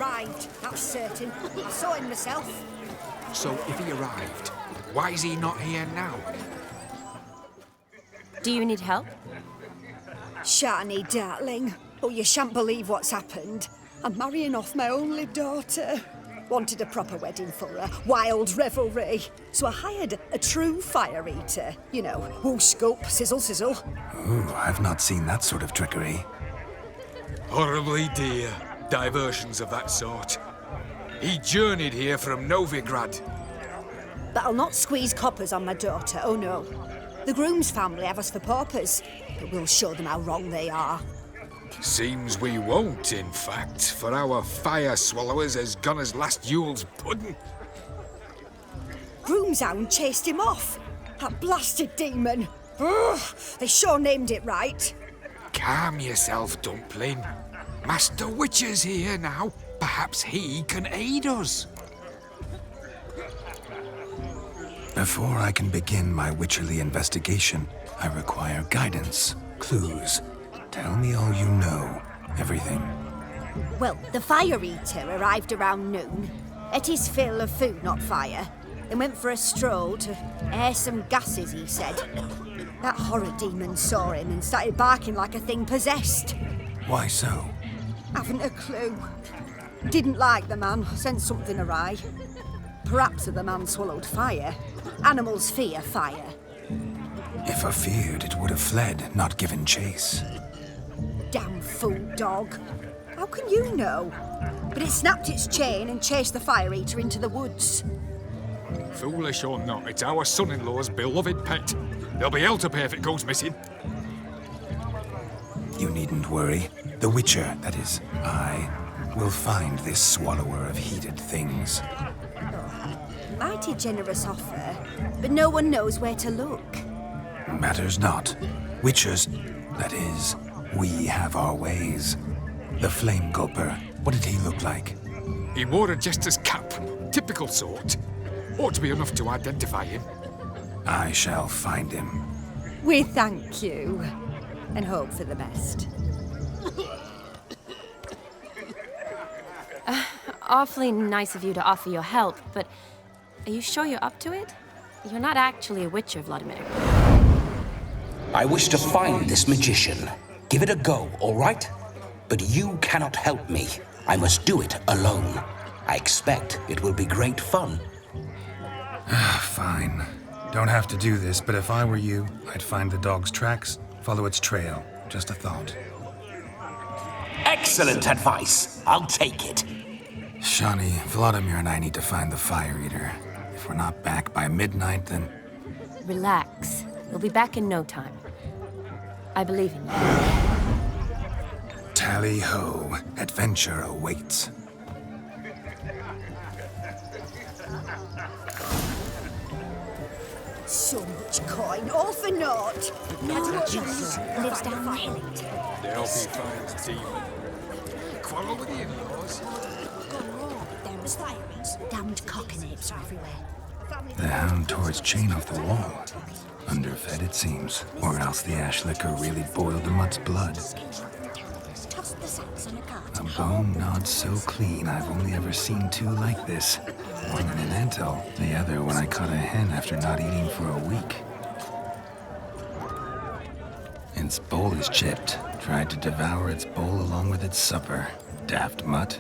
arrived, that's certain. I saw him myself. So if he arrived, why is he not here now? Do you need help? Shani, darling. Oh, you shan't believe what's happened. I'm marrying off my only daughter. Wanted a proper wedding for her, wild revelry. So I hired a true fire eater. You know, whoo scoop, sizzle sizzle. Ooh, I've not seen that sort of trickery. Horribly dear diversions of that sort. He journeyed here from Novigrad. But I'll not squeeze coppers on my daughter, oh no. The groom's family have us for paupers, but we'll show them how wrong they are. Seems we won't, in fact, for our fire swallowers as gone as last Yule's pudding. Groom's hound chased him off. That blasted demon. Ugh, they sure named it right. Calm yourself, Dumpling. Master Witcher's here now. Perhaps he can aid us. Before I can begin my witcherly investigation, I require guidance, clues. Tell me all you know. Everything. Well, the fire eater arrived around noon, ate his fill of food, not fire, and went for a stroll to air some gases, he said. That horror demon saw him and started barking like a thing possessed. Why so? Haven't a clue. Didn't like the man, sent something awry. Perhaps the man swallowed fire. Animals fear fire. If I feared, it would have fled, not given chase. Damn fool dog. How can you know? But it snapped its chain and chased the fire eater into the woods. Foolish or not, it's our son-in-law's beloved pet. There'll be hell to pay if it goes missing. You needn't worry. The Witcher, that is, I, will find this swallower of heated things. Mighty generous offer, but no one knows where to look. Matters not. Witchers, that is, we have our ways. The Flame Gulper, what did he look like? He wore a jester's cap, typical sort. Ought to be enough to identify him. I shall find him. We thank you, and hope for the best. Awfully nice of you to offer your help, but are you sure you're up to it? You're not actually a witcher, Vladimir. I wish to find this magician. Give it a go, all right? But you cannot help me. I must do it alone. I expect it will be great fun. Fine. Don't have to do this, but if I were you, I'd find the dog's tracks, follow its trail. Just a thought. Excellent advice. I'll take it. Shani, Vladimir and I need to find the fire eater. If we're not back by midnight, then... Relax. We'll be back in no time. I believe in you. Tally-ho. Adventure awaits. So much coin, all for naught. No, just lives down the hill. They'll be fine, demon. Quarrel with the in-laws. There was fire eats. Damned cock and apes are everywhere. The hound tore its chain off the wall. Underfed, it seems. Or else the ash liquor really boiled the mutt's blood. Tossed the sacks on a cart. A bone gnawed so clean, I've only ever seen two like this. One in an antle, the other when I caught a hen after not eating for a week. Its bowl is chipped. Tried to devour its bowl along with its supper. Daft mutt.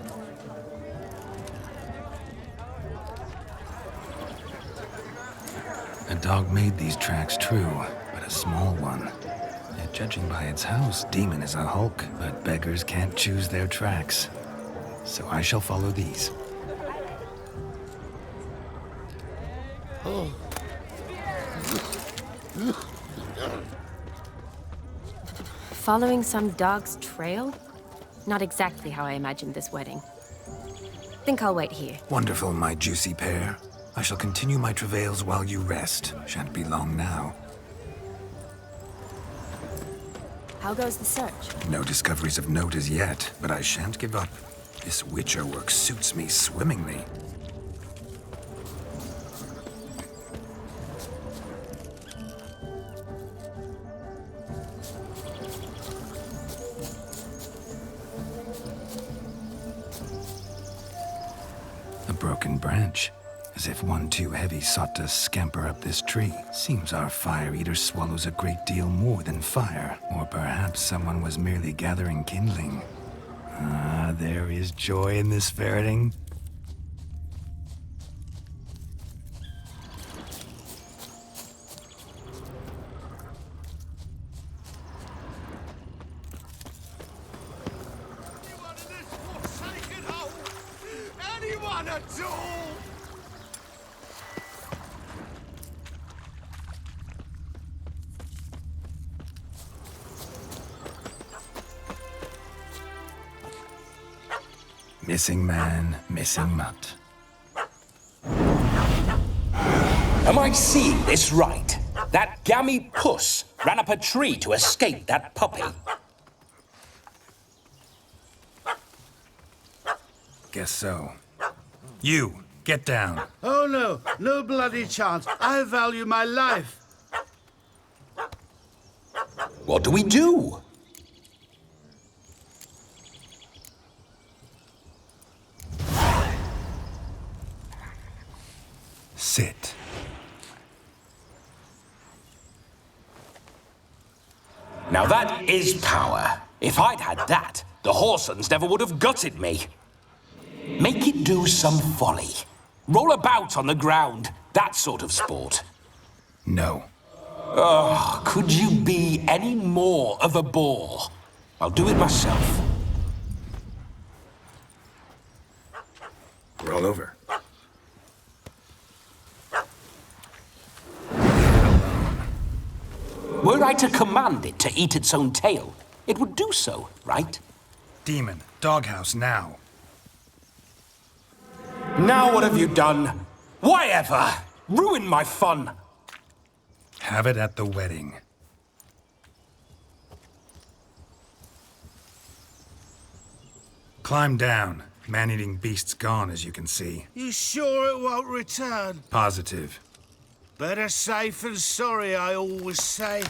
A dog made these tracks true, but a small one. Yet judging by its house, demon is a hulk, but beggars can't choose their tracks. So I shall follow these. Following some dog's trail? Not exactly how I imagined this wedding. Think I'll wait here. Wonderful, my juicy pair. I shall continue my travails while you rest. Shan't be long now. How goes the search? No discoveries of note as yet, but I shan't give up. This Witcher work suits me swimmingly. broken branch, as if one too heavy sought to scamper up this tree. Seems our fire eater swallows a great deal more than fire, or perhaps someone was merely gathering kindling. Ah, there is joy in this ferreting. Anyone at all? Missing man, missing mutt. Am I seeing this right? That gammy puss ran up a tree to escape that puppy. Guess so. You, get down. Oh no, no bloody chance. I value my life. What do we do? Sit. Now that is power. If I'd had that, the Horsons never would have gutted me. Make it do some folly. Roll about on the ground. That sort of sport. No. Oh, could you be any more of a bore? I'll do it myself. Roll over. Were I to command it to eat its own tail, it would do so, right? Demon, doghouse now. Now what have you done? Why ever? Ruin my fun. Have it at the wedding. Climb down. Man-eating beast's gone, as you can see. You sure it won't return? Positive. Better safe than sorry, I always say.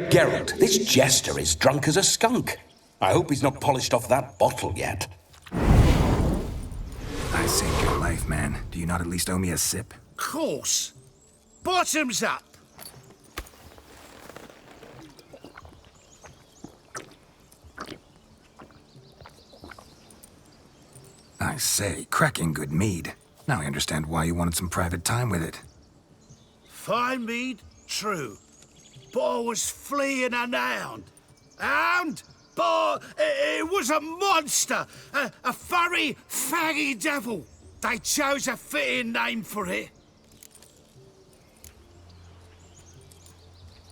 Geralt, this jester is drunk as a skunk. I hope he's not polished off that bottle yet. I saved your life, man. Do you not at least owe me a sip? Course. Bottoms up. I say, cracking good mead. Now I understand why you wanted some private time with it. Fine mead, true. But I was fleeing an hound. Hound? But it was a monster. A furry, faggy devil. They chose a fitting name for it.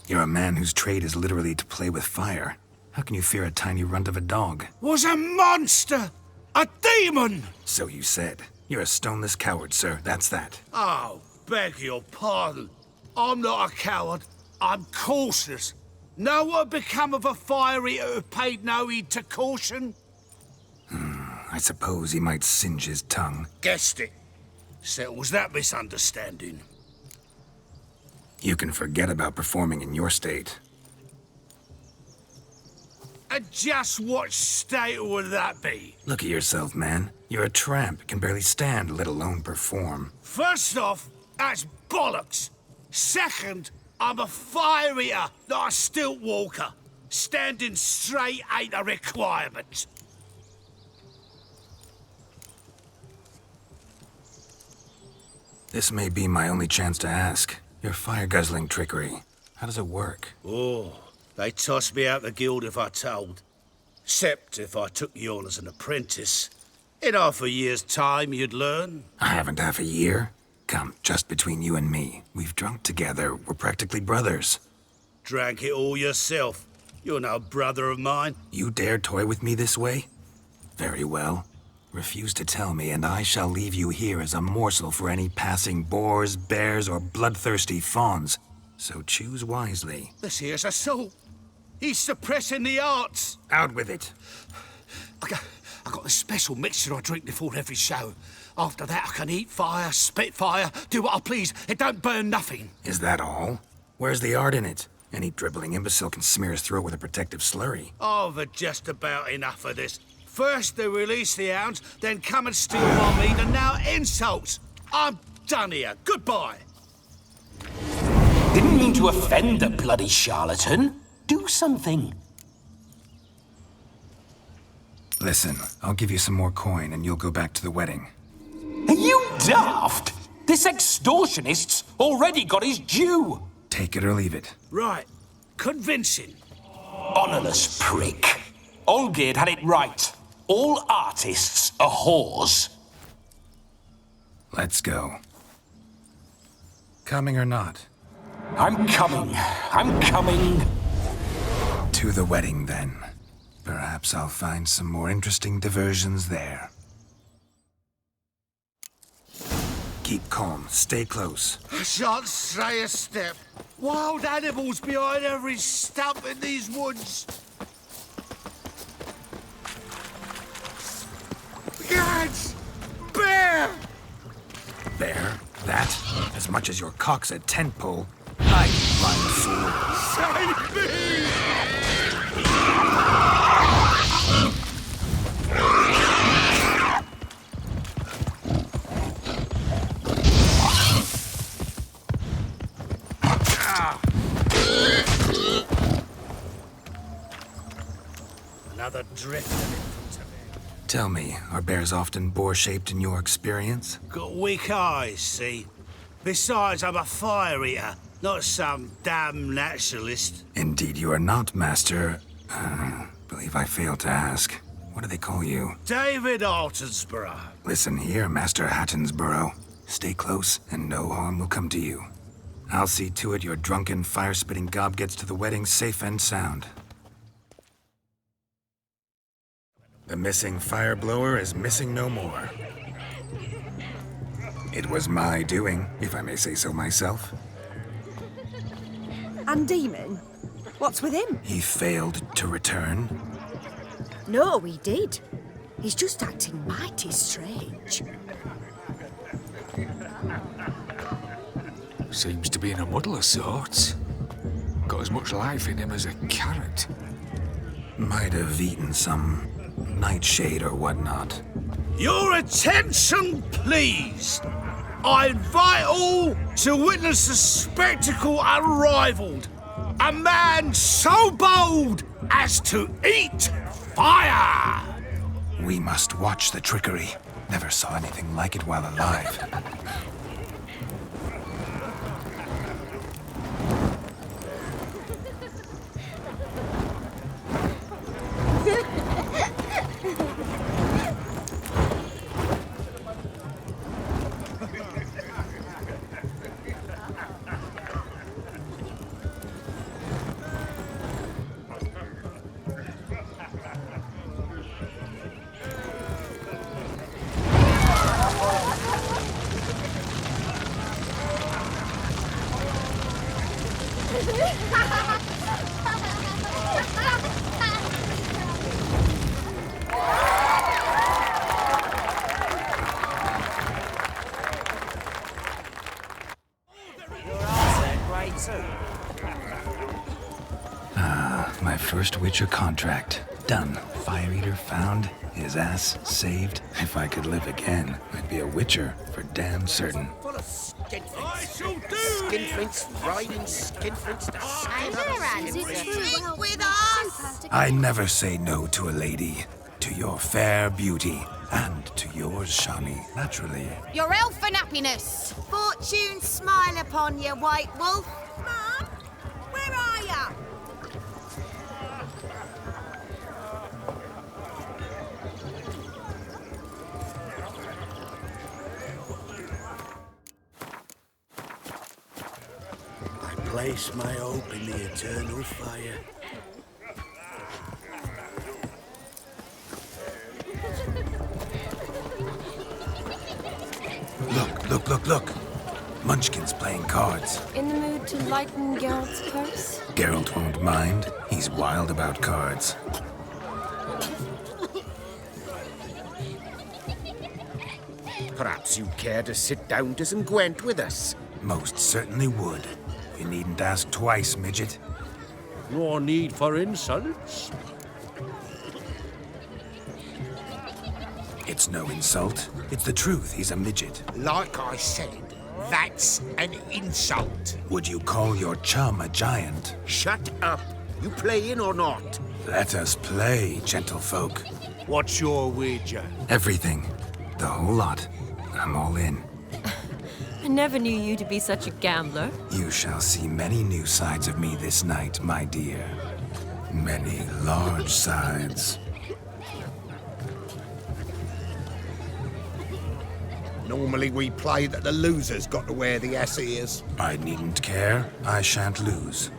You're a man whose trade is literally to play with fire. How can you fear a tiny runt of a dog? Was a monster. A demon. So you said. You're a stoneless coward, sir. That's that. Oh, beg your pardon. I'm not a coward. I'm cautious. Know what become of a fire eater who paid no heed to caution? I suppose he might singe his tongue. Guessed it. Settles that misunderstanding. You can forget about performing in your state. And just what state would that be? Look at yourself, man. You're a tramp, can barely stand, let alone perform. First off, that's bollocks. Second, I'm a fire eater, not a stilt walker. Standing straight ain't a requirement. This may be my only chance to ask. Your fire-guzzling trickery. How does it work? Oh, they toss me out the guild if I told. Except if I took you on as an apprentice. In half a year's time, you'd learn. I haven't half a year. Come, just between you and me. We've drunk together. We're practically brothers. Drank it all yourself. You're no brother of mine. You dare toy with me this way? Very well. Refuse to tell me, and I shall leave you here as a morsel for any passing boars, bears, or bloodthirsty fawns. So choose wisely. This here's assault. He's suppressing the arts. Out with it. I got a special mixture I drink before every show. After that, I can eat fire, spit fire, do what I please. It don't burn nothing. Is that all? Where's the art in it? Any dribbling imbecile can smear his throat with a protective slurry. I've had just about enough of this. First they release the hounds, then come and steal my meat, and now insults. I'm done here. Goodbye. Didn't mean to offend the bloody charlatan. Do something. Listen, I'll give you some more coin and you'll go back to the wedding. Are you daft? This extortionist's already got his due. Take it or leave it. Right. Convincing. Honourless prick. Olgerd had it right. All artists are whores. Let's go. Coming or not? I'm coming. I'm coming. To the wedding, then. Perhaps I'll find some more interesting diversions there. Keep calm. Stay close. I shan't stray a step. Wild animals behind every stump in these woods. Guards! Bear! Bear? That? As much as your cock's a tent pole. Hide, blind fool. Save me! Another drift of infantry. Tell me, are bears often boar-shaped in your experience? Got weak eyes, see? Besides, I'm a fire eater, not some damn naturalist. Indeed you are not, Master. Believe I failed to ask. What do they call you? David Altonsborough. Listen here, Master Hattonsborough. Stay close, and no harm will come to you. I'll see to it your drunken, fire-spitting gob gets to the wedding safe and sound. The missing fire blower is missing no more. It was my doing, if I may say so myself. And Demon? What's with him? He failed to return. No, he did. He's just acting mighty strange. Seems to be in a muddle of sorts. Got as much life in him as a carrot. Might have eaten some nightshade or whatnot. Your attention, please. I invite all to witness a spectacle unrivaled. A man so bold as to eat fire! We must watch the trickery. Never saw anything like it while alive. My first Witcher contract. Done. Fire Eater found. His ass saved. If I could live again, I'd be a Witcher for damn certain. Full of skinflints. I shall do Skinflints riding skinflints to Drink with us! I never say no to a lady. To your fair beauty. And to yours, Shani, naturally. Your elfin happiness! Fortune smile upon you, White Wolf. Mum, where are you? Place my hope in the eternal fire. Look. Munchkin's playing cards. In the mood to lighten Geralt's curse? Geralt won't mind. He's wild about cards. Perhaps you care to sit down to some Gwent with us? Most certainly would. You needn't ask twice, midget. No need for insults. It's no insult. It's the truth. He's a midget. Like I said, that's an insult. Would you call your chum a giant? Shut up. You playing or not? Let us play, gentlefolk. What's your wager? Everything. The whole lot. I'm all in. I never knew you to be such a gambler. You shall see many new sides of me this night, my dear. Many large sides. Normally we play that the loser's got to wear the ass ears. I needn't care. I shan't lose.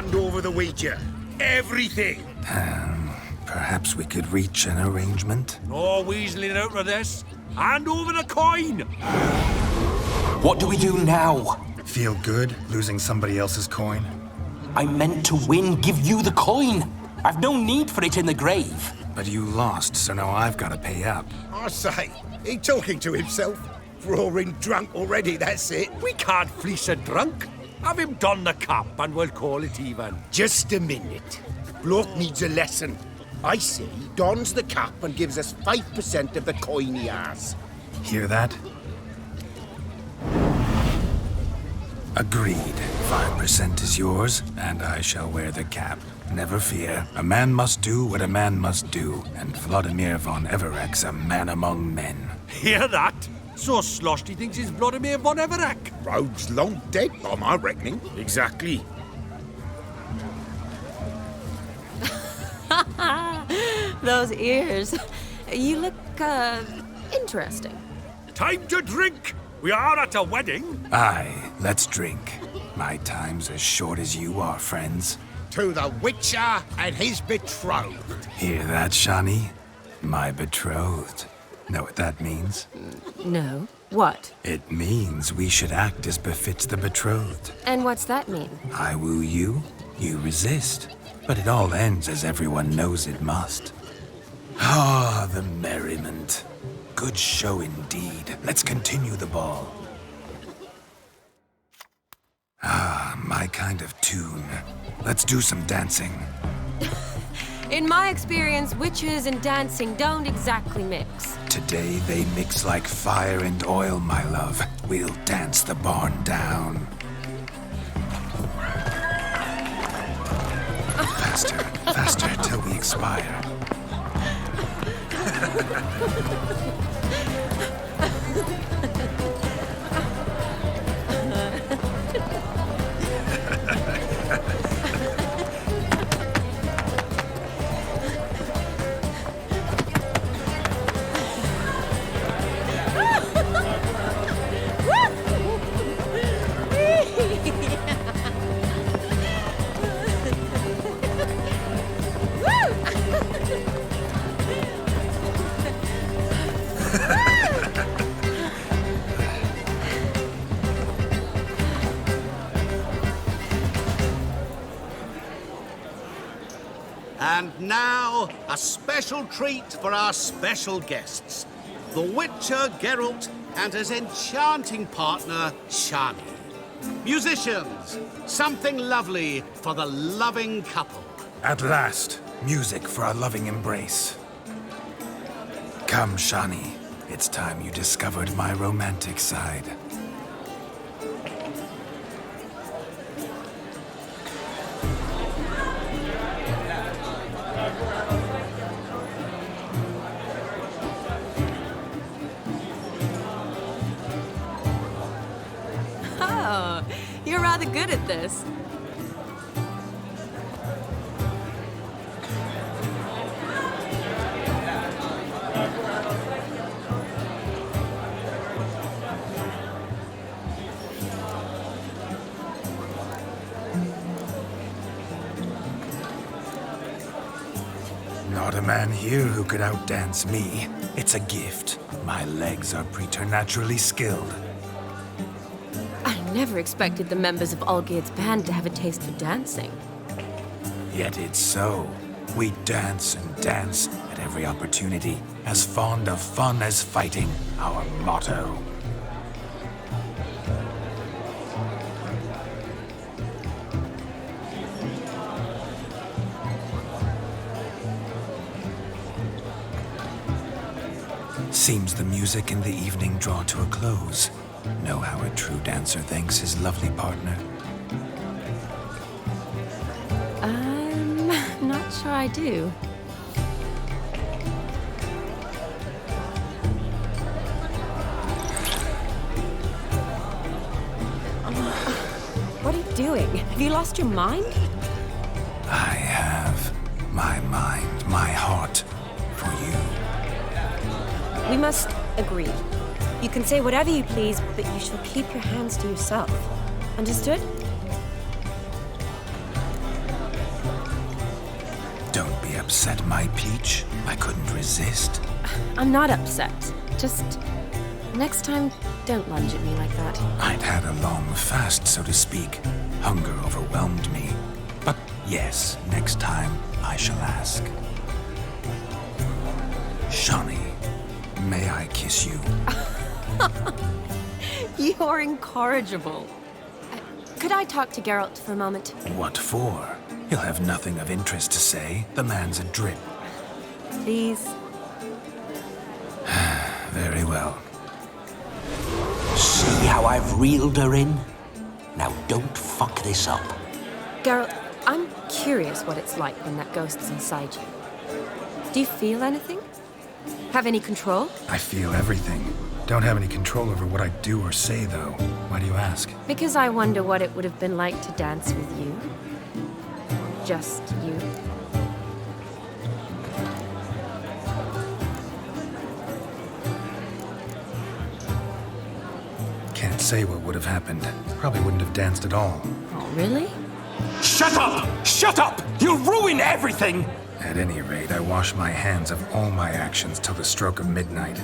hand over the wager. Everything. Perhaps we could reach an arrangement? No weaseling out of this. Hand over the coin. What do we do now? Feel good losing somebody else's coin? I meant to win, give you the coin. I've no need for it in the grave. But you lost, so now I've got to pay up. I say, he talking to himself. Roaring drunk already, that's it. We can't fleece a drunk. Have him don the cap and we'll call it even. Just a minute. Bloke needs a lesson. I say he dons the cap and gives us 5% of the coin he has. Hear that? Agreed. 5% is yours, and I shall wear the cap. Never fear. A man must do what a man must do, and Vladimir von Everek's a man among men. Hear that? So sloshed he thinks he's Vladimir von Everek. Rogue's long dead, by my reckoning. Exactly. Those ears. You look, interesting. Time to drink. We are at a wedding. Aye, let's drink. My time's as short as you are, friends. To the Witcher and his betrothed. Hear that, Shani? My betrothed. Know what that means? No. What? It means we should act as befits the betrothed. And what's that mean? I woo you, you resist. But it all ends as everyone knows it must. Ah, the merriment. Good show indeed. Let's continue the ball. Ah, my kind of tune. Let's do some dancing. In my experience, witches and dancing don't exactly mix. Today they mix like fire and oil, my love. We'll dance the barn down. Faster, faster, till we expire. And now, a special treat for our special guests. The Witcher Geralt and his enchanting partner, Shani. Musicians, something lovely for the loving couple. At last, music for a loving embrace. Come, Shani. It's time you discovered my romantic side. Oh, you're rather good at this. Not a man here who could outdance me. It's a gift. My legs are preternaturally skilled. I never expected the members of Olgierd's band to have a taste for dancing. Yet it's so. We dance and dance at every opportunity. As fond of fun as fighting, our motto. Seems the music and the evening draw to a close. Know how a true dancer thanks his lovely partner? I'm not sure I do. What are you doing? Have you lost your mind? I have my mind, my heart for you. We must agree. You can say whatever you please, but you shall keep your hands to yourself. Understood? upset, my peach? I couldn't resist. I'm not upset. Just next time, don't lunge at me like that. I'd had a long fast, so to speak. Hunger overwhelmed me. But yes, next time I shall ask. Shawnee, may I kiss you? You're incorrigible. Could I talk to Geralt for a moment? What for? He'll have nothing of interest to say. The man's adrip. Please? Very well. See how I've reeled her in? Now don't fuck this up. Geralt, I'm curious what it's like when that ghost's inside you. Do you feel anything? Have any control? I feel everything. Don't have any control over what I do or say, though. Why do you ask? Because I wonder what it would have been like to dance with you. Just you. Can't say what would have happened. Probably wouldn't have danced at all. Oh, really? Shut up! Shut up! You'll ruin everything! At any rate, I wash my hands of all my actions till the stroke of midnight.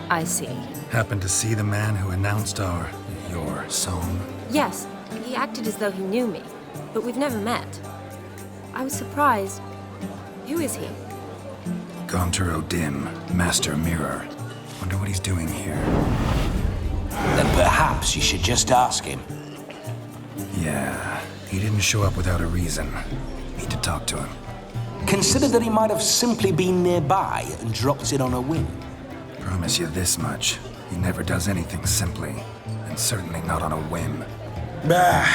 I see. Happened to see the man who announced your song? Yes, he acted as though he knew me, but we've never met. I was surprised. Who is he? Gaunter O'Dim, Master Mirror. Wonder what he's doing here. Then perhaps you should just ask him. Yeah, he didn't show up without a reason. Need to talk to him. Consider that he might have simply been nearby and dropped in on a whim. Promise you this much. He never does anything simply, and certainly not on a whim. Bah!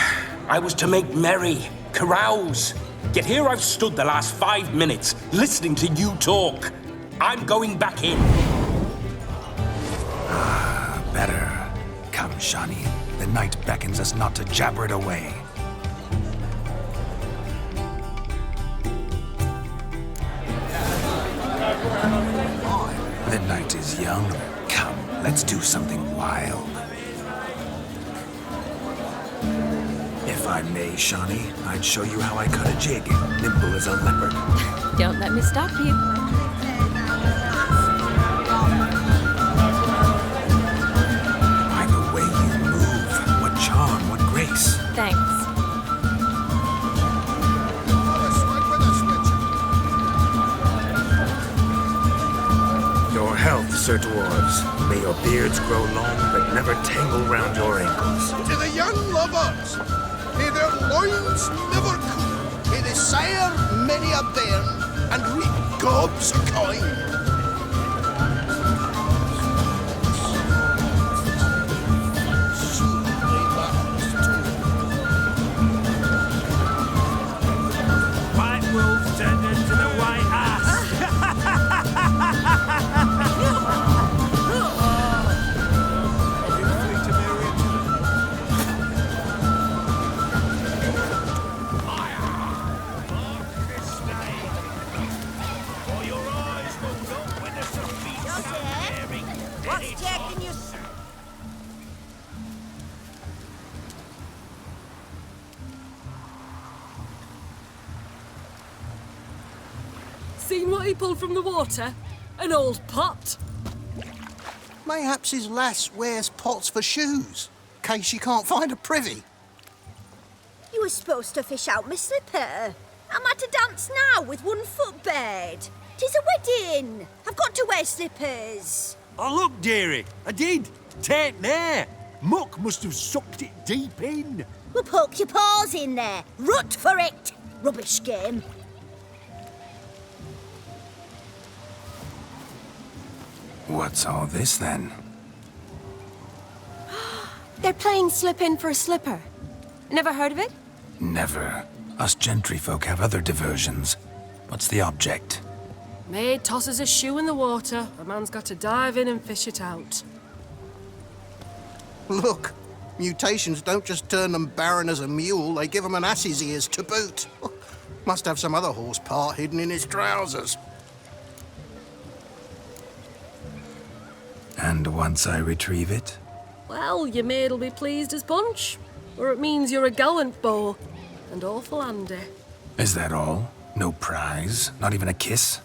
I was to make merry, carouse. Yet here I've stood the last 5 minutes, listening to you talk. I'm going back in. Better. Come, Shawnee. The night beckons us not to jabber it away. The night is young. Come, let's do something wild. If I may, Shawnee, I'd show you how I cut a jig, nimble as a leopard. Don't let me stop you. By the way you move, what charm, what grace. Thanks. Your health, Sir Dwarves. May your beards grow long, but never tangle round your ankles. To the young lovers, may their loins never cool, may they sire many a bairn and reap gobs of coin. White wolves turned into the white ass. What's taking you? Seen what he pulled from the water? An old pot. Mayhaps his lass wears pots for shoes, case she can't find a privy. You were supposed to fish out my slipper. I'm at a dance now with one foot bared. 'Tis a wedding. I've got to wear slippers. Oh, look, dearie, I did. Take there. Muck must have sucked it deep in. Well, poke your paws in there. Rut for it. Rubbish game. What's all this, then? They're playing slip in for a slipper. Never heard of it? Never. Us gentry folk have other diversions. What's the object? Maid tosses a shoe in the water. A man's got to dive in and fish it out. Look, mutations don't just turn them barren as a mule, they give them an ass's ears to boot. Must have some other horse part hidden in his trousers. And once I retrieve it? Well, your maid'll be pleased as punch. Or it means you're a gallant beau. And awful handy. Is that all? No prize? Not even a kiss?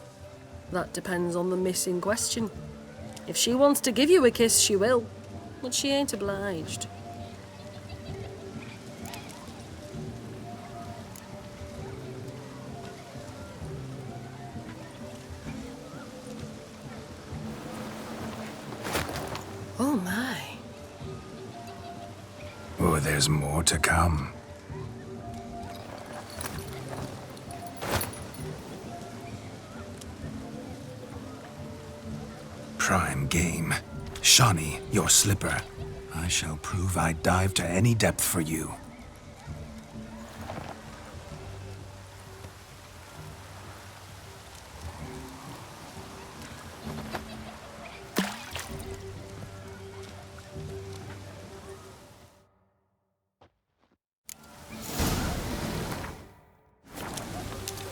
That depends on the miss in question. If she wants to give you a kiss, she will. But she ain't obliged. Oh my. Oh, there's more to come. Prime game. Shawnee, your slipper. I shall prove I'd dive to any depth for you.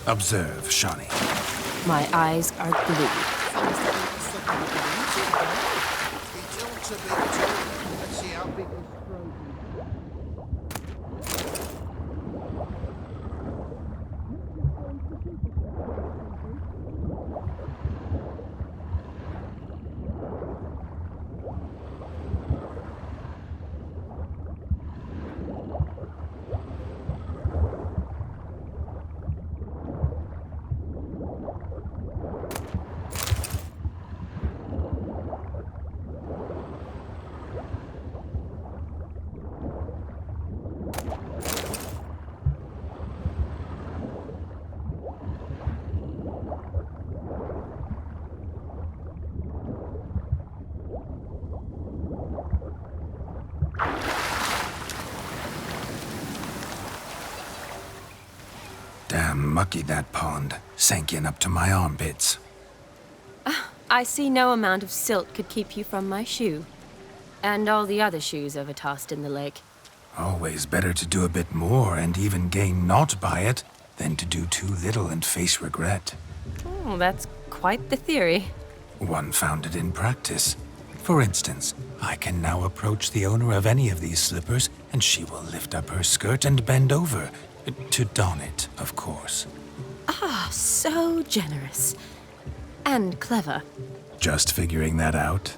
Observe, Shawnee. My eyes are glued. Let's see how big this throat is. Damn mucky, that pond. Sank in up to my armpits. I see no amount of silt could keep you from my shoe. And all the other shoes overtossed in the lake. Always better to do a bit more and even gain naught by it than to do too little and face regret. Oh, that's quite the theory. One founded in practice. For instance, I can now approach the owner of any of these slippers, and she will lift up her skirt and bend over. To don it, of course. Ah, so generous. And clever. Just figuring that out?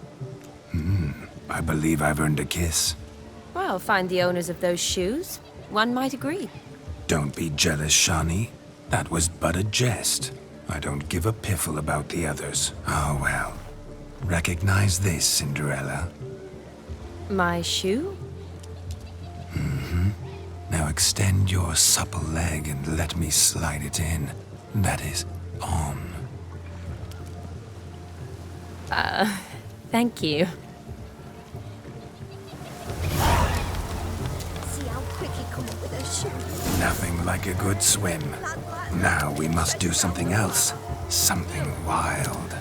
I believe I've earned a kiss. Well, find the owners of those shoes. One might agree. Don't be jealous, Shawnee. That was but a jest. I don't give a piffle about the others. Oh, well. Recognize this, Cinderella. My shoe? Now extend your supple leg and let me slide it in. That is, on. Thank you. See how quick he come up with her shoe. Nothing like a good swim. Now we must do something else. Something wild.